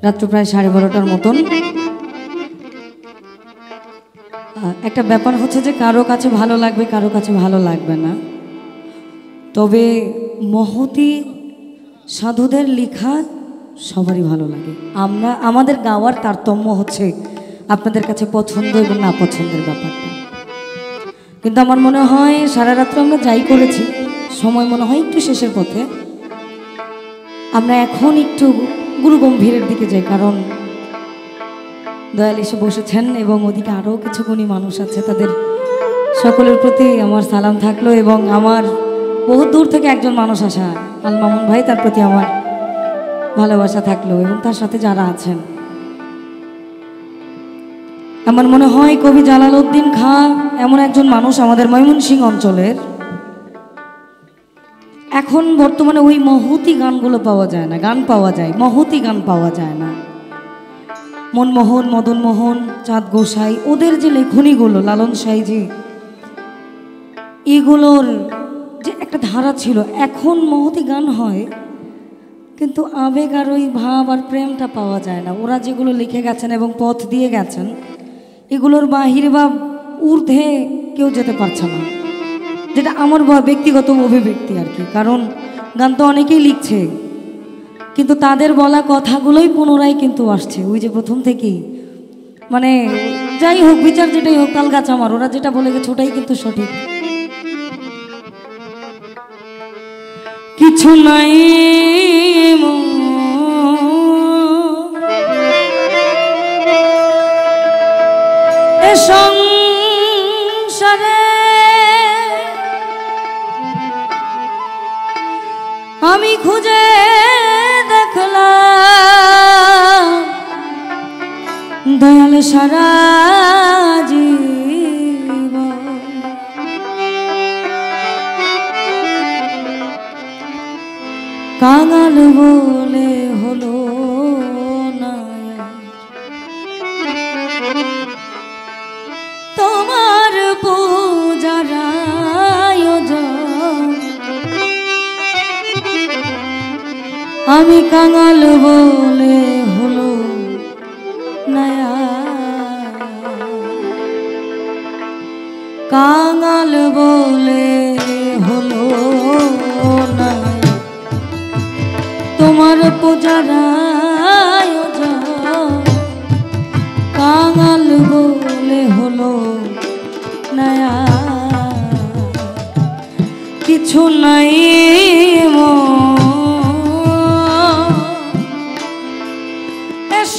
রাত্র প্রায় 12:30টার মতন। একটা ব্যাপার হচ্ছে যে কারো কাছে ভালো লাগবে, কারো কাছে ভালো লাগবে না। তবে মহতী সাধুদের লেখা সবারই ভালো লাগে। আমাদের গাওয়ার তারতম্য হচ্ছে আপনাদের কাছে পছন্দ এবং না পছন্দের ব্যাপারটা। কিন্তু আমার মনে হয় সারা রাত্র আমরা যাই করেছি, সময় মনে হয় একটু শেষের পথে। আমরা এখন একটু গুরু গম্ভীরের দিকে যাই, কারণ দয়াল এসে বসেছেন এবং ওদিকে আরও কিছু গুণী মানুষ আছে। তাদের সকলের প্রতি আমার সালাম থাকলো এবং আমার বহু দূর থেকে একজন মানুষ আসা আল মামুন ভাই, তার প্রতি আমার ভালোবাসা থাকলো এবং তার সাথে যারা আছেন। আমার মনে হয় কবি জালালউদ্দিন খাঁ এমন একজন মানুষ আমাদের ময়মনসিংহ অঞ্চলের, এখন বর্তমানে ওই মহতী গানগুলো পাওয়া যায় না। গান পাওয়া যায়, মহতী গান পাওয়া যায় না। মনমোহন, মদনমোহন, চাঁদ গোসাই, ওদের যে লেখনীগুলো, লালন সাইজি, এগুলোর যে একটা ধারা ছিল, এখন মহতী গান হয় কিন্তু আবেগ আর ওই ভাব আর প্রেমটা পাওয়া যায় না। ওরা যেগুলো লিখে গেছেন এবং পথ দিয়ে গেছেন, এগুলোর বাহিরে বা ঊর্ধ্বে কেউ যেতে পারছে না, যেটা আমার ব্যক্তিগত অভিব্যক্তি আর কি। কারণ গান তো অনেকেই লিখছে, কিন্তু তাদের বলা কথাগুলোই পুনরায় কিন্তু আসছে ওই যে প্রথম থেকেই। মানে যাই হোক, বিচার যেটাই হোক, তাল গাছ আমার, ওরা যেটা বলে গেছে ওটাই কিন্তু সঠিক। কিছু নাই এ সংসারে, আমি খুঁজে দেখলাম দয়াল সারা জীবন। কাঙাল বলে হলো না তোমার পূজার আয়োজন, আমি কাঙাল বলে হলো নয়া, কাঙাল বলে হলো না তোমার পূজার আয়োজন, কাঙাল বলে হলো নয়া। কিছু নাই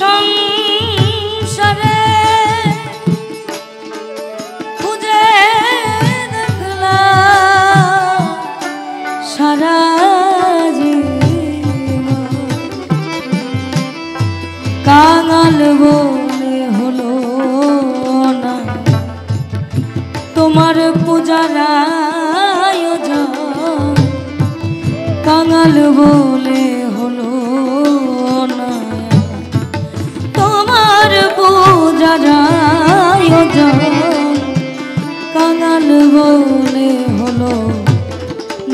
সংসারে, খুঁজে দেখলাম সারা জীবন, কাঙাল বলে হলো না তোমার পূজার আয়োজন, কাঙাল বলে হলো না তোমার পূজার আয়োজন, কাঙাল বলে হলো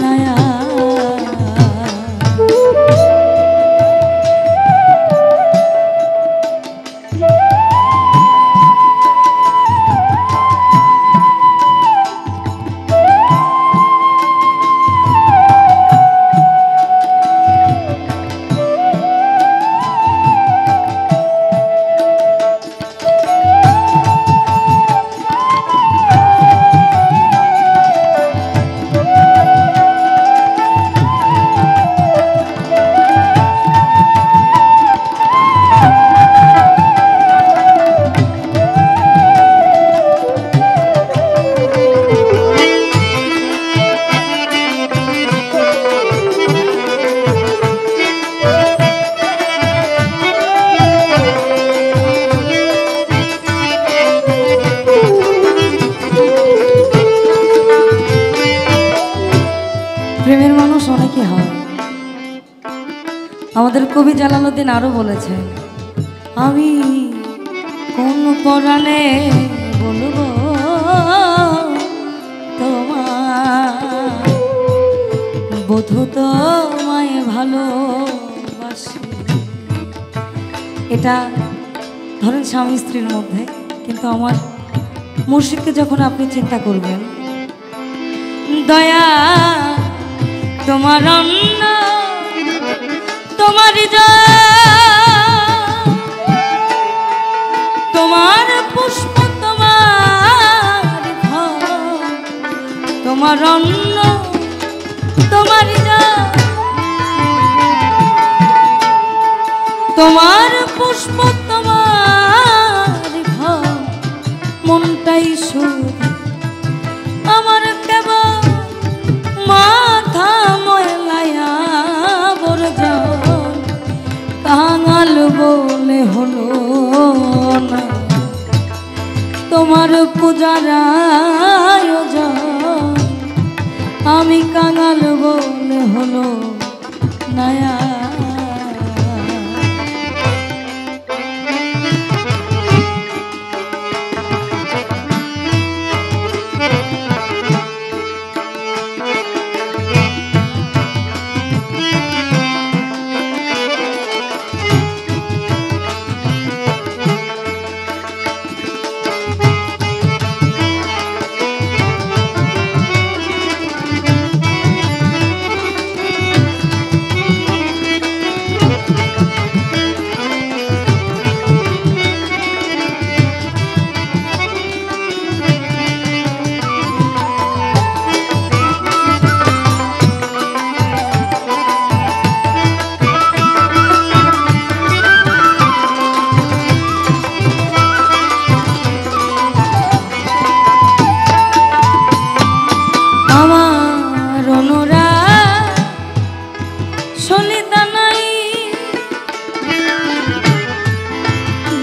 নয়া। প্রেমের মানুষ অনেকে হয়। আমাদের কবি জালালউদ্দিন আরো বলেছেন, আমি কোন পরাণে বলবো তোমার শুধু তোমায় ভালোবাসি। এটা ধরেন স্বামী স্ত্রীর মধ্যে, কিন্তু আমার মুর্শিদকে যখন আপনি চিন্তা করবেন, দয়া তোমার অন্ন তোমার তোমার পুষ্প তোমার ফল, তোমার অন্ন তোমার তোমার পুষ্প তোমার ফল, মনটাই শুধু আমার কেবল মাথা ময়লায়া বর্জন, কাঙাল বলে হলো না তোমার পূজার আয়োজন, আমি কাঙাল বলে হলো নয়া।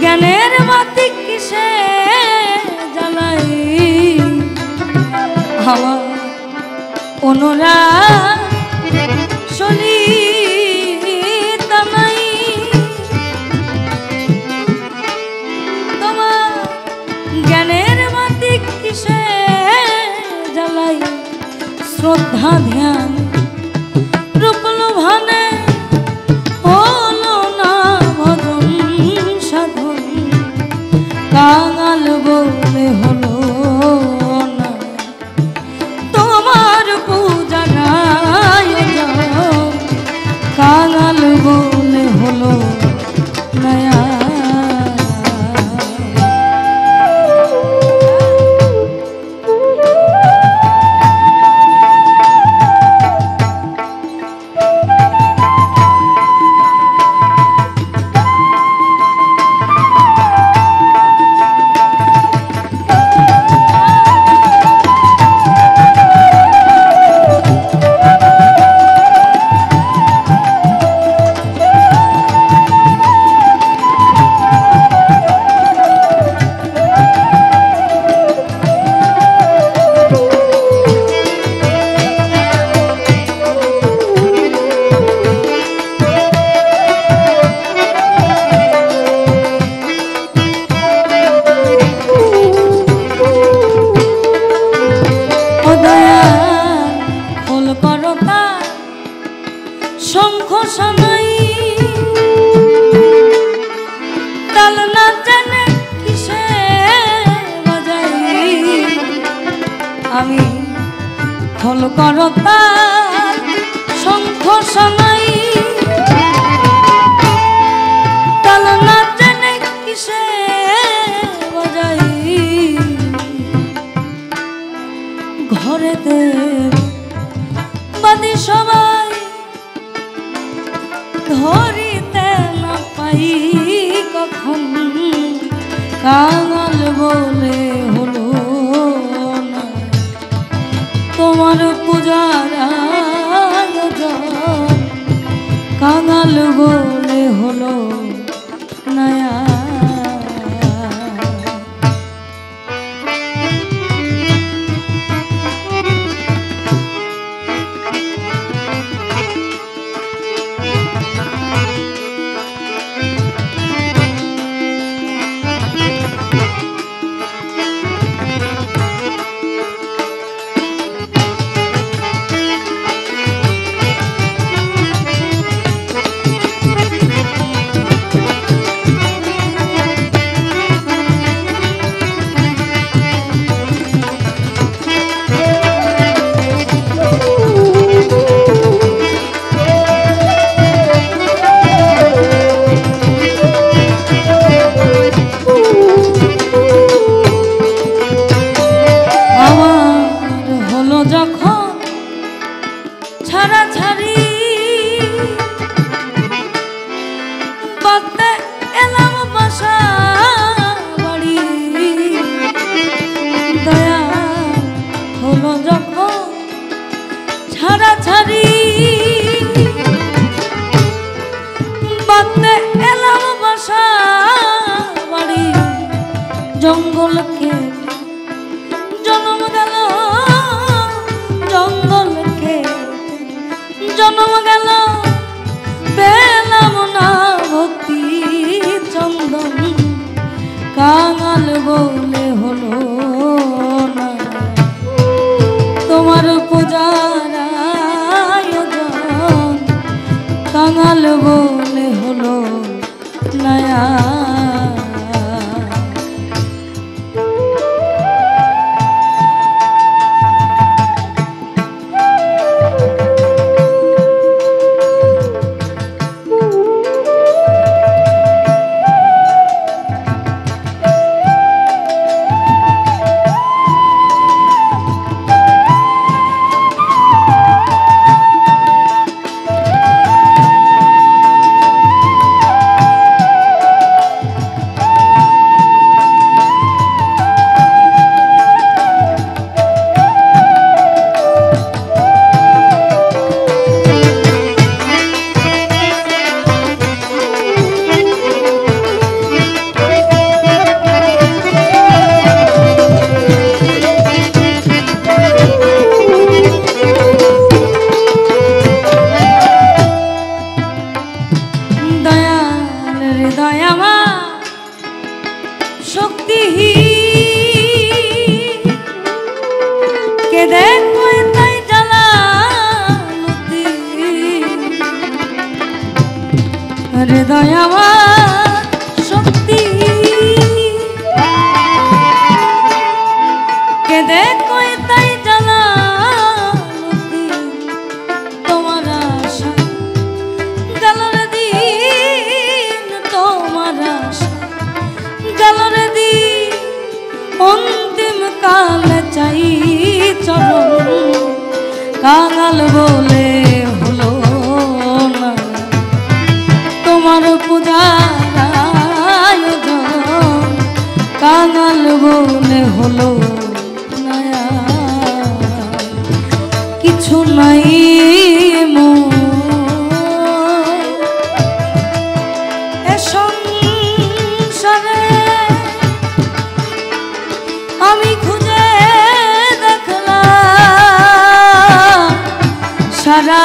জ্ঞানের বাতি কিসে জ্বালাই, আমার অনুরাগ সলিতা নাই, তোমার জ্ঞানের বাতি কিসে জ্বালাই, শ্রদ্ধা ধ্যান রূপল ভানে হলো না ভজন সাধন, কাঙাল বলে হলো না তোমার পূজার আয়োজন, কাঙাল বলে হলো নয়া। শঙ্খ শোনাই তাল না জানে কিসে বাজাই, আমি খোল করতা শঙ্খ শোনাই তাল না জানে কিসে বাজাই, ঘরেতে বাদি সবাই ধরিতে না পাই কখন, কাঙাল বলে হলো না তোমার পূজার হৃদয় আমার শক্তি কেঁদে কই তাই জালালুদ্দিন তোমার আশা গেল রে দিন তোমার আশা গেল রে দিন অন্তিম কালে চাই চরণ কাঙাল বলে হলো না তোমার পূজার আয়োজন কাঙাল বলে হলো না কিছু নাই এ সংসারে আমি খুঁজে দেখলাম সারা